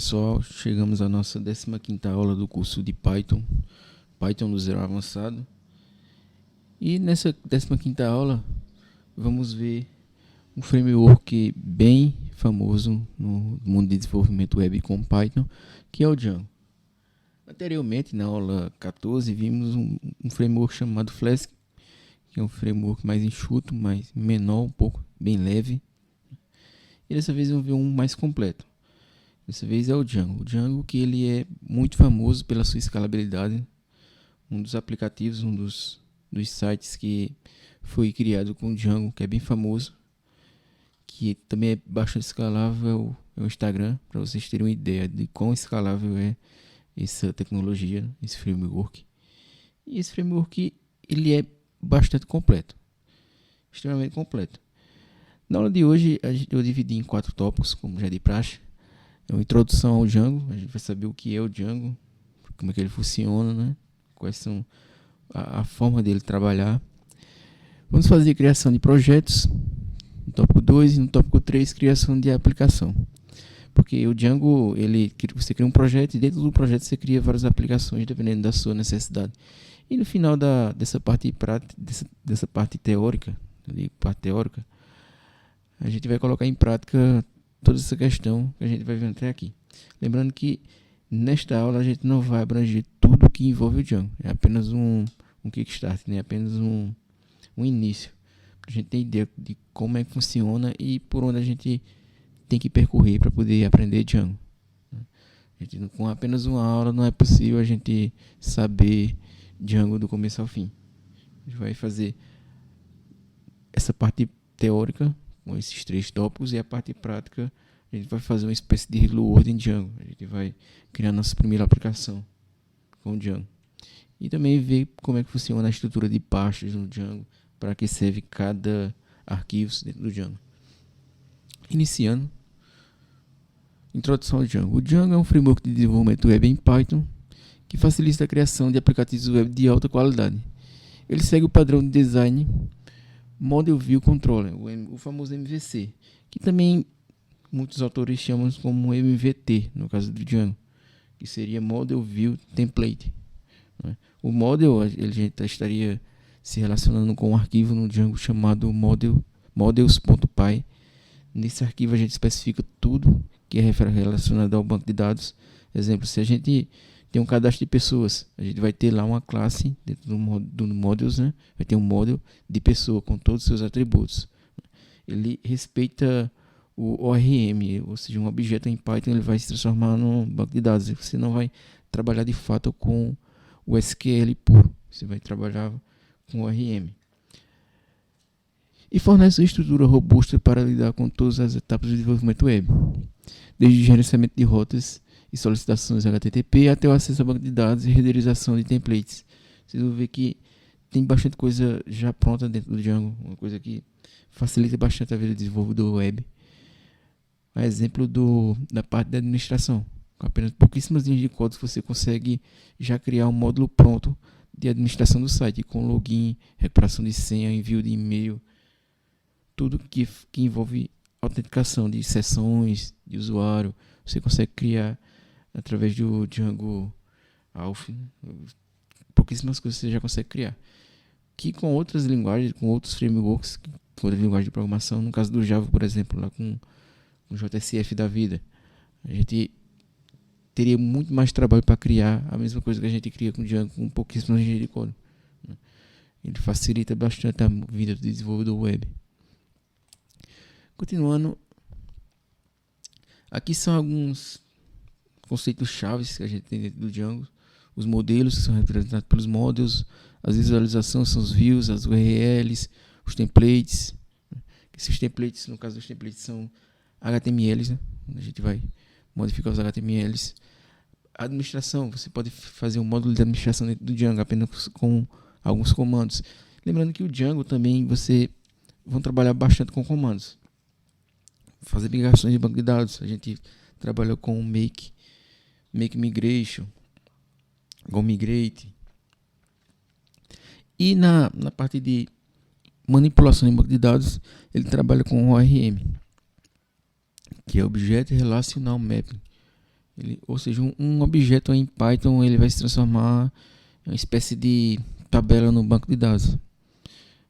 pessoal, chegamos à nossa 15ª aula do curso de Python do zero avançado. E nessa 15ª aula vamos ver um framework bem famoso no mundo de desenvolvimento web com Python, que é o Django. Anteriormente, na aula 14, vimos um framework chamado Flask, que é um framework mais enxuto, mais menor, um pouco, bem leve. E dessa vez vamos ver um mais completo. Dessa vez é o Django. O Django que ele é muito famoso pela sua escalabilidade. Um dos aplicativos, um dos sites que foi criado com o Django, que é bem famoso, que também é bastante escalável, é o Instagram, para vocês terem uma ideia de quão escalável é essa tecnologia, esse framework. E esse framework ele é bastante completo, extremamente completo. Na aula de hoje eu dividi em 4 tópicos, como já de praxe. É uma introdução ao Django, a gente vai saber o que é o Django, como é que ele funciona, né? Quais são a forma dele trabalhar. Vamos fazer a criação de projetos no tópico 2 e no tópico 3, criação de aplicação. Porque o Django, você cria um projeto e dentro do projeto você cria várias aplicações dependendo da sua necessidade. E no final dessa parte dessa parte teórica, a gente vai colocar em prática toda essa questão que a gente vai ver até aqui. Lembrando que nesta aula a gente não vai abranger tudo que envolve o Django. É apenas um kickstart, né? Apenas um início. Para a gente ter ideia de como é que funciona e por onde a gente tem que percorrer para poder aprender Django. Com apenas uma aula não é possível a gente saber Django do começo ao fim. A gente vai fazer essa parte teórica com esses 3 tópicos e a parte prática a gente vai fazer uma espécie de Hello World em Django. A gente vai criar nossa primeira aplicação com o Django. E também ver como é que funciona a estrutura de pastas no Django, para que serve cada arquivo dentro do Django. Iniciando, introdução ao Django. O Django é um framework de desenvolvimento web em Python que facilita a criação de aplicativos web de alta qualidade. Ele segue o padrão de design Model View Controller, o famoso MVC, que também muitos autores chamam como MVT, no caso do Django, que seria Model View Template. O model, ele estaria se relacionando com um arquivo no Django chamado models.py. Nesse arquivo a gente especifica tudo que é relacionado ao banco de dados. Exemplo, se a gente tem um cadastro de pessoas, a gente vai ter lá uma classe dentro do models, né? Vai ter um model de pessoa com todos os seus atributos. Ele respeita o ORM, ou seja, um objeto em Python ele vai se transformar num banco de dados. Você não vai trabalhar de fato com o SQL puro, você vai trabalhar com o ORM. E fornece uma estrutura robusta para lidar com todas as etapas de desenvolvimento web, desde gerenciamento de rotas e solicitações HTTP até o acesso a banco de dados e renderização de templates. Vocês vão ver que tem bastante coisa já pronta dentro do Django, uma coisa que facilita bastante a vida do desenvolvedor web. Um exemplo da parte da administração. Com apenas pouquíssimas linhas de código você consegue já criar um módulo pronto de administração do site, com login, recuperação de senha, envio de e-mail, tudo que envolve autenticação de sessões de usuário. Você consegue criar através do Django Auth. Pouquíssimas coisas você já consegue criar. Que com outras linguagens, com outros frameworks, com outras linguagens de programação, no caso do Java, por exemplo, lá com o JSF da vida, a gente teria muito mais trabalho para criar a mesma coisa que a gente cria com o Django, com pouquíssimas linhas de código. Ele facilita bastante a vida do desenvolvedor web. Continuando, aqui são alguns conceitos chaves que a gente tem dentro do Django. Os modelos, que são representados pelos models, as visualizações são os views, as URLs, os templates. Esses templates, no caso dos templates, são HTMLs, né? A gente vai modificar os HTMLs. A administração, você pode fazer um módulo de administração dentro do Django apenas com alguns comandos. Lembrando que o Django também você vão trabalhar bastante com comandos. Fazer migrações de banco de dados. A gente trabalhou com make migration, go migrate. E na parte de manipulação de banco de dados, ele trabalha com ORM, que é Object Relational Mapping. Ou seja, um objeto em Python ele vai se transformar em uma espécie de tabela no banco de dados,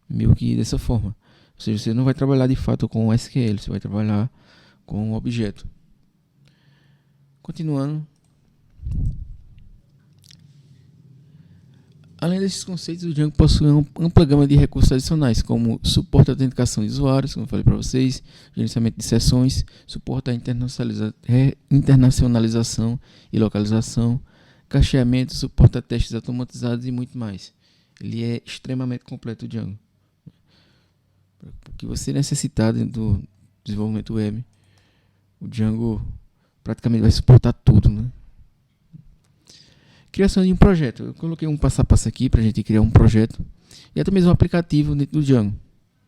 meio que dessa forma. Ou seja, você não vai trabalhar de fato com SQL, você vai trabalhar com um objeto. Continuando. Além desses conceitos, o Django possui uma ampla gama de recursos adicionais, como suporte à autenticação de usuários, como eu falei para vocês, gerenciamento de sessões, suporte à internacionalização e localização, cacheamento, suporte a testes automatizados e muito mais. Ele é extremamente completo, o Django. O que você necessitar dentro do desenvolvimento web, o Django praticamente vai suportar tudo, né? Criação de um projeto. Eu coloquei um passo a passo aqui para a gente criar um projeto e até mesmo um aplicativo dentro do Django,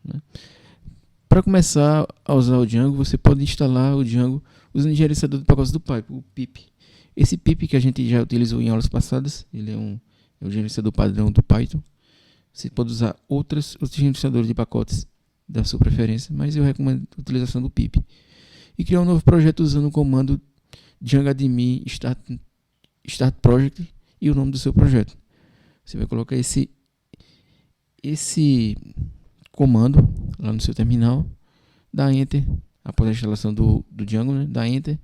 né? Para começar a usar o Django, você pode instalar o Django usando o gerenciador de pacotes do Python, o pip. Esse pip que a gente já utilizou em aulas passadas, ele é o gerenciador padrão do Python. Você pode usar outros gerenciadores de pacotes da sua preferência, mas eu recomendo a utilização do pip. E criar um novo projeto usando o comando Django admin start project e o nome do seu projeto. Você vai colocar esse comando lá no seu terminal, dá Enter, após a instalação do Django, né? Dá Enter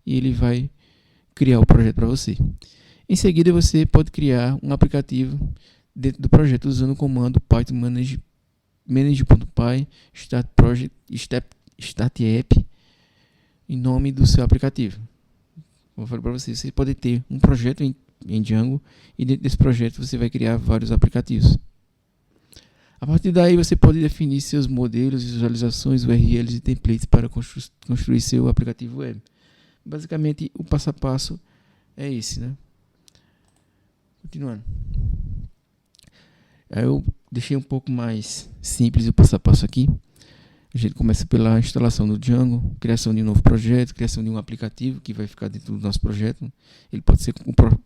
e ele vai criar o projeto para você. Em seguida, você pode criar um aplicativo dentro do projeto usando o comando python manage.py start project start app em nome do seu aplicativo. Como eu falei para você, você pode ter um projeto em Django e dentro desse projeto você vai criar vários aplicativos. A partir daí você pode definir seus modelos, visualizações, URLs e templates para construir seu aplicativo web. Basicamente o passo a passo é esse, né? Continuando. Aí eu deixei um pouco mais simples o passo a passo aqui. A gente começa pela instalação do Django, criação de um novo projeto, criação de um aplicativo que vai ficar dentro do nosso projeto. O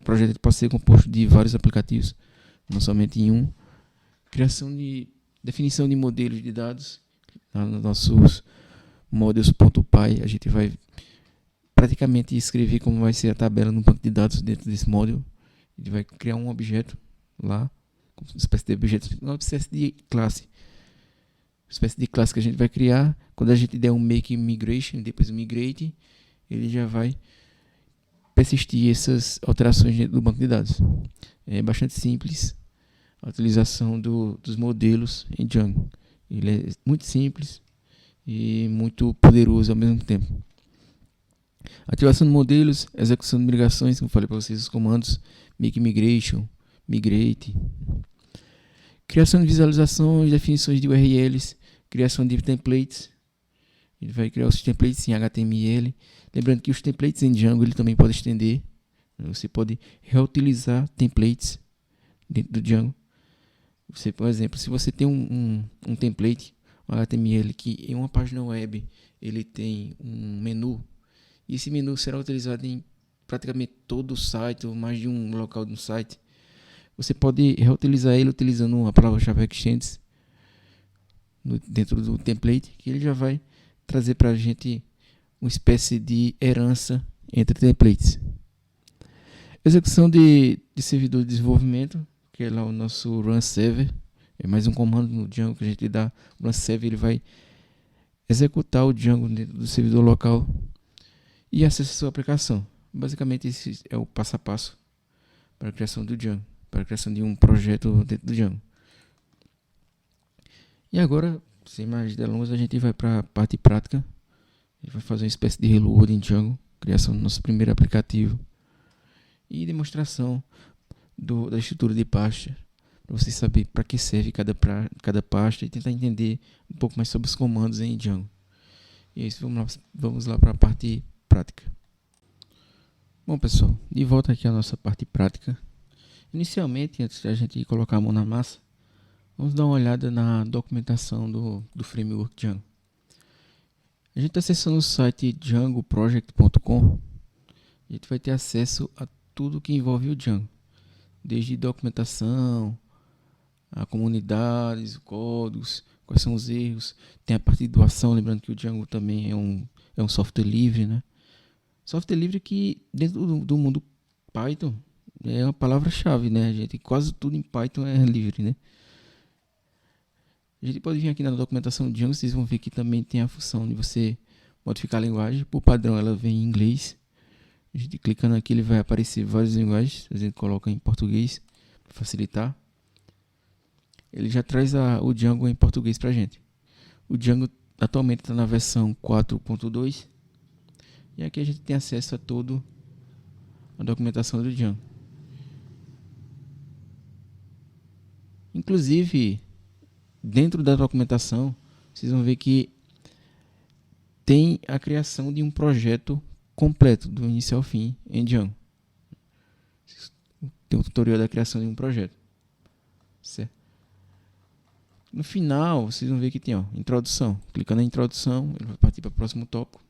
projeto pode ser composto de vários aplicativos, não somente em um. Definição de modelos de dados. Nos nossos models.py a gente vai praticamente escrever como vai ser a tabela no banco de dados dentro desse model. A gente vai criar um objeto lá, uma espécie de objeto, uma espécie de classe. Espécie de classe que a gente vai criar. Quando a gente der um make migration, depois o migrate, ele já vai persistir essas alterações dentro do banco de dados. É bastante simples a utilização dos modelos em Django. Ele é muito simples e muito poderoso ao mesmo tempo. Ativação de modelos, execução de migrações, como eu falei para vocês, os comandos make migration, migrate. Criação de visualizações, definições de URLs, criação de templates. Ele vai criar os templates em HTML. Lembrando que os templates em Django ele também pode estender. Você pode reutilizar templates dentro do Django. Você, por exemplo, se você tem um template, um HTML que em uma página web ele tem um menu, e esse menu será utilizado em praticamente todo o site ou mais de um local do site. Você pode reutilizar ele utilizando a palavra-chave extends dentro do template, que ele já vai trazer para a gente uma espécie de herança entre templates. Execução de servidor de desenvolvimento, que é lá o nosso run server. É mais um comando no Django que a gente dá. O run server ele vai executar o Django dentro do servidor local e acessar a sua aplicação. Basicamente esse é o passo a passo para a criação do Django, para a criação de um projeto dentro do Django. E agora, sem mais delongas, a gente vai para a parte prática. A gente vai fazer uma espécie de reload em Django, criação do nosso primeiro aplicativo e demonstração da estrutura de pasta, para você saber para que serve cada pasta e tentar entender um pouco mais sobre os comandos em Django. E é isso, vamos lá para a parte prática. Bom pessoal, de volta aqui à nossa parte prática. Inicialmente, antes de a gente colocar a mão na massa, vamos dar uma olhada na documentação do framework Django. A gente está acessando o site djangoproject.com. A gente vai ter acesso a tudo que envolve o Django, desde documentação, a comunidades, códigos, quais são os erros, tem a parte de doação, lembrando que o Django também é um software livre, né? Software livre que dentro do mundo Python é uma palavra-chave, né? Quase tudo em Python é livre, né? A gente pode vir aqui na documentação do Django, vocês vão ver que também tem a função de você modificar a linguagem. Por padrão ela vem em inglês. A gente clicando aqui ele vai aparecer várias linguagens. A gente coloca em português para facilitar. Ele já traz o Django em português para a gente. O Django atualmente está na versão 4.2. E aqui a gente tem acesso a toda a documentação do Django. Inclusive, dentro da documentação, vocês vão ver que tem a criação de um projeto completo, do início ao fim, em Django. Tem um tutorial da criação de um projeto. Certo? No final, vocês vão ver que tem introdução. Clicando na introdução, ele vai partir para o próximo tópico.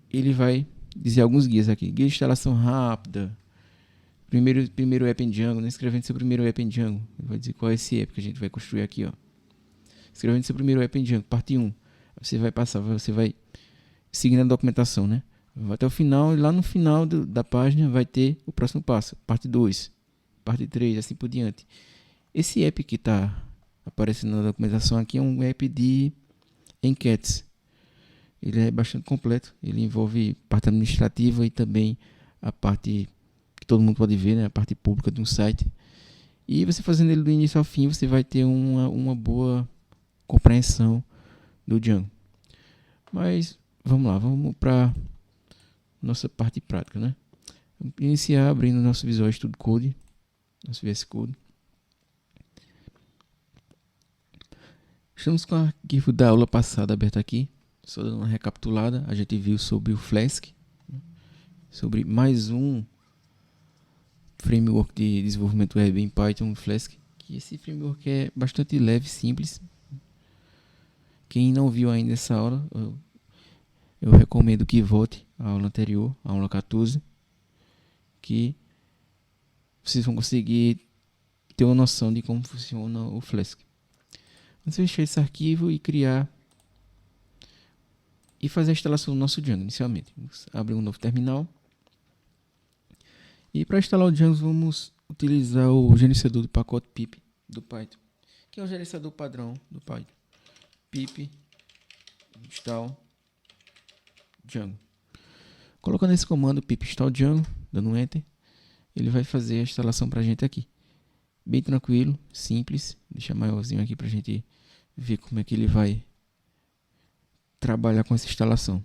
Ele vai dizer alguns guias aqui. Guia de instalação rápida. Primeiro app em Django. Né? Escrevendo seu primeiro app em Django. Ele vai dizer qual é esse app que a gente vai construir aqui. Escrevendo seu primeiro app em Django. Parte 1. Você vai seguindo a documentação. Né? Vai até o final. E lá no final da página vai ter o próximo passo. Parte 2. Parte 3. Assim por diante. Esse app que está aparecendo na documentação aqui é um app de enquetes. Ele é bastante completo. Ele envolve parte administrativa e também a parte que todo mundo pode ver, né? A parte pública de um site. E você fazendo ele do início ao fim, você vai ter uma boa compreensão do Django. Mas vamos lá, vamos para nossa parte prática, né? Vamos iniciar abrindo nosso Visual Studio Code, nosso VS Code. Estamos com o arquivo da aula passada aberto aqui. Só dando uma recapitulada, a gente viu sobre o Flask, sobre mais um framework de desenvolvimento web em Python, o Flask, que esse framework é bastante leve e simples. Quem não viu ainda essa aula, eu recomendo que volte à aula anterior, a aula 14, que vocês vão conseguir ter uma noção de como funciona o Flask. Vamos fechar esse arquivo e criar e fazer a instalação do nosso Django inicialmente. Vamos abrir um novo terminal. E para instalar o Django vamos utilizar o gerenciador do pacote pip do Python, que é o gerenciador padrão do Python. Pip install Django. Colocando esse comando pip install Django, dando um enter, ele vai fazer a instalação para a gente aqui. Bem tranquilo, simples. Deixa maiorzinho aqui para a gente ver como é que ele vai trabalhar com essa instalação.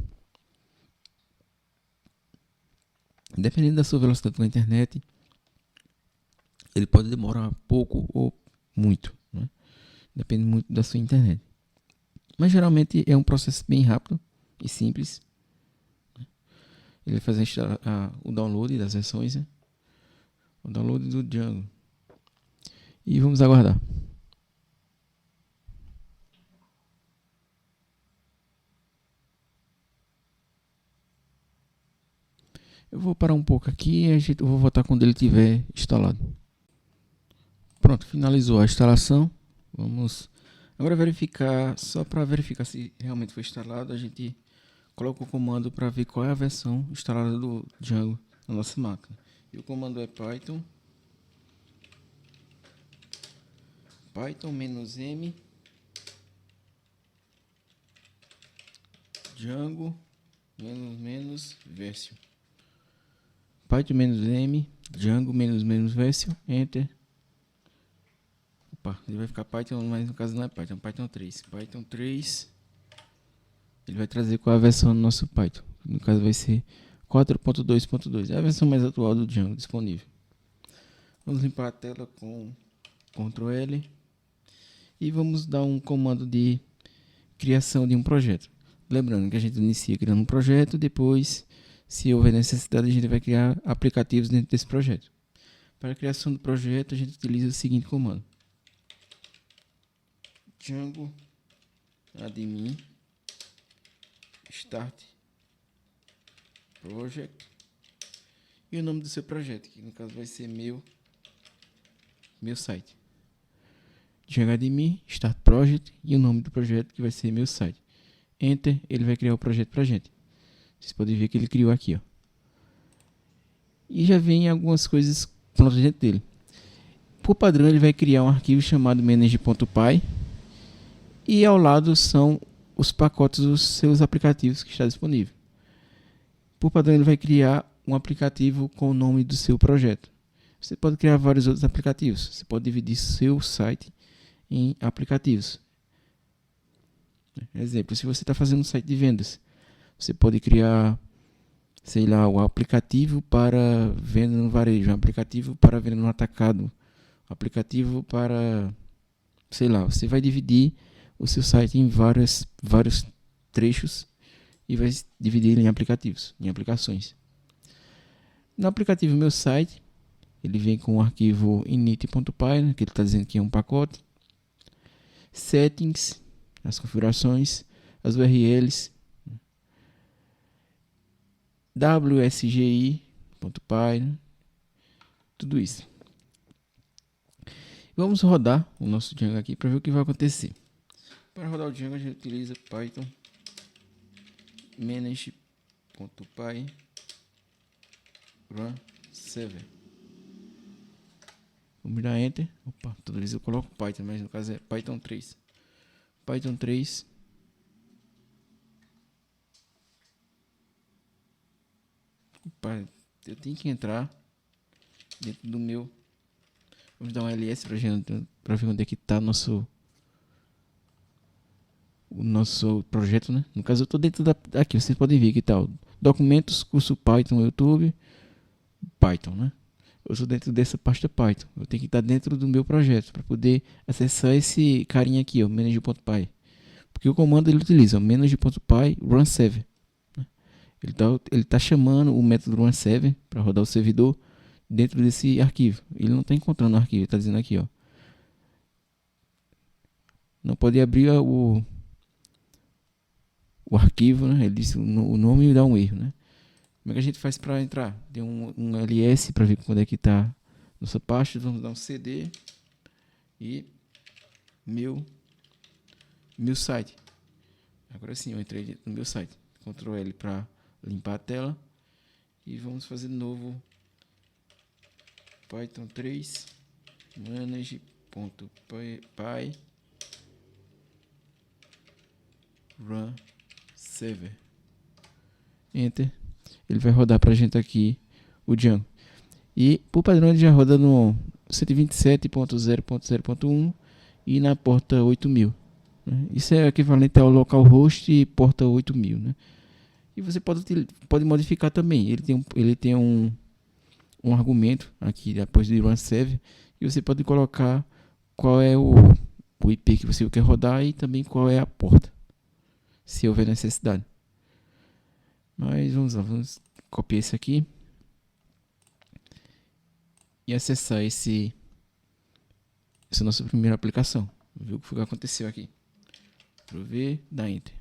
Dependendo da sua velocidade com a internet, ele pode demorar pouco ou muito, né? Depende muito da sua internet. Mas geralmente é um processo bem rápido e simples. Ele vai fazer o download das versões, né? O download do Django. E vamos aguardar. Eu vou parar um pouco aqui e eu vou voltar quando ele estiver instalado. Pronto, finalizou a instalação. Vamos agora verificar, só para verificar se realmente foi instalado, a gente coloca o comando para ver qual é a versão instalada do Django na nossa máquina. E o comando é Python -m Django -version. Python -m Django -version, enter. Opa, ele vai ficar Python, mas no caso não é Python, Python 3. Python 3, ele vai trazer qual é a versão do nosso Python. No caso vai ser 4.2.2, é a versão mais atual do Django disponível. Vamos limpar a tela com Ctrl L e vamos dar um comando de criação de um projeto. Lembrando que a gente inicia criando um projeto, depois, se houver necessidade, a gente vai criar aplicativos dentro desse projeto. Para a criação do projeto, a gente utiliza o seguinte comando: Django admin start project e o nome do seu projeto, que no caso vai ser meu site. Django admin start project e o nome do projeto, que vai ser meu site. Enter, ele vai criar o projeto pra gente. Vocês podem ver que ele criou aqui, ó. E já vem algumas coisas prontas dentro dele. Por padrão, ele vai criar um arquivo chamado manage.py. E ao lado são os pacotes dos seus aplicativos que está disponível. Por padrão, ele vai criar um aplicativo com o nome do seu projeto. Você pode criar vários outros aplicativos. Você pode dividir seu site em aplicativos. Exemplo, se você está fazendo um site de vendas, você pode criar, sei lá, um aplicativo para venda no varejo, um aplicativo para venda no atacado, um aplicativo para, sei lá, você vai dividir o seu site em vários trechos e vai dividir ele em aplicativos, em aplicações. No aplicativo Meu Site, ele vem com o arquivo init.py, né, que ele está dizendo que é um pacote. Settings, as configurações, as URLs, wsgi.py, né, tudo isso. Vamos rodar o nosso Django aqui para ver o que vai acontecer. Para rodar o Django, a gente utiliza Python manage.py run server. Vamos dar Enter. Opa, toda vez eu coloco Python, mas no caso é Python 3. Python 3. Opa, eu tenho que entrar dentro do meu. Vamos dar um ls para ver onde é que está o nosso projeto, né? No caso eu estou dentro aqui, vocês podem ver que tal documentos, curso Python, YouTube, Python, né? Eu estou dentro dessa pasta Python. Eu tenho que estar dentro do meu projeto para poder acessar esse carinha aqui, ó, manage.py. Porque o comando ele utiliza manage.py run server. Ele tá chamando o método run server para rodar o servidor dentro desse arquivo. Ele não está encontrando o arquivo, ele está dizendo aqui, ó. Não pode abrir o arquivo, né? Ele disse o nome e dá um erro, né? Como é que a gente faz para entrar? Tem um ls para ver quando é que está nossa pasta. Vamos dar um cd e meu site. Agora sim, eu entrei no meu site. Ctrl L para limpar a tela. E vamos fazer de novo Python 3 manage.py run server. Enter. Ele vai rodar pra gente aqui o Django. E por padrão ele já roda no 127.0.0.1 e na porta 8000. Né? Isso é equivalente ao localhost e porta 8000. Né? E você pode modificar também. Ele tem um argumento aqui depois de run server. E você pode colocar qual é o IP que você quer rodar e também qual é a porta, se houver necessidade. Mas vamos lá, vamos copiar esse aqui e acessar essa nossa primeira aplicação. Ver o que foi que aconteceu aqui. Para ver, dá Enter.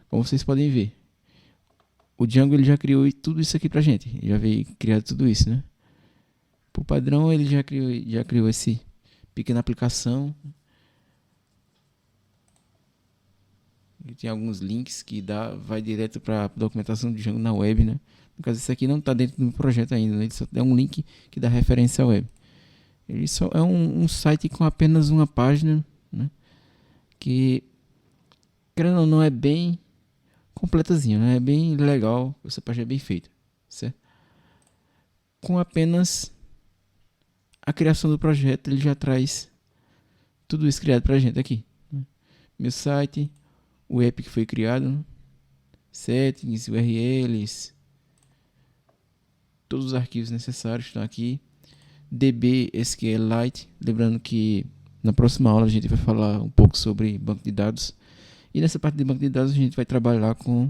Como vocês podem ver, o Django ele já criou tudo isso aqui pra gente. Ele já veio criado tudo isso, né? Por padrão ele já criou essa pequena aplicação. Ele tem alguns links que vai direto para a documentação do Django na web, né? No caso, esse aqui não está dentro do projeto ainda, né? Ele só é um link que dá referência à web. Ele só é um site com apenas uma página, né? Que, querendo ou não, é bem completazinho, né? É bem legal, essa página é bem feita, certo? Com apenas a criação do projeto, ele já traz tudo isso criado para a gente aqui, né? Meu site, o app que foi criado, settings, URLs, todos os arquivos necessários estão aqui. DB SQLite, lembrando que na próxima aula a gente vai falar um pouco sobre banco de dados. E nessa parte de banco de dados a gente vai trabalhar com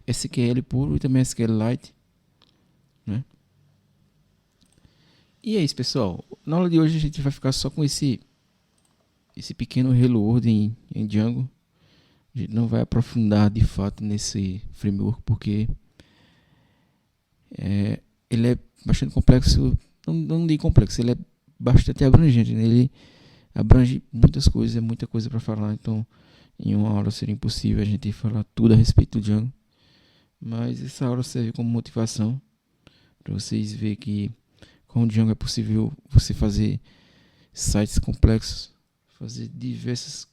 SQL puro e também SQLite, né? E é isso, pessoal. Na aula de hoje a gente vai ficar só com esse pequeno Hello World em Django. A gente não vai aprofundar de fato nesse framework porque ele é bastante complexo. Não digo complexo, ele é bastante abrangente, né? Ele abrange muitas coisas, é muita coisa para falar. Então Em uma aula seria impossível a gente falar tudo a respeito do Django, mas essa aula serve como motivação para vocês verem que com o Django é possível você fazer sites complexos, fazer diversas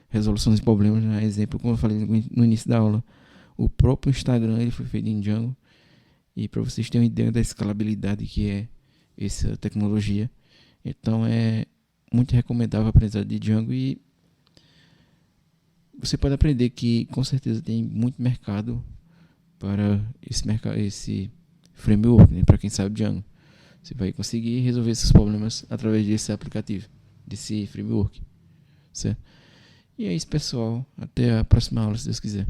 resoluções de problemas, né? Exemplo, como eu falei no início da aula, o próprio Instagram ele foi feito em Django, e para vocês terem uma ideia da escalabilidade que é essa tecnologia, então é muito recomendável a aprendizagem de Django. E você pode aprender que com certeza tem muito mercado para esse framework, né? Para quem sabe Django, você vai conseguir resolver esses problemas através desse aplicativo, desse framework, certo? E é isso, pessoal. Até a próxima aula, se Deus quiser.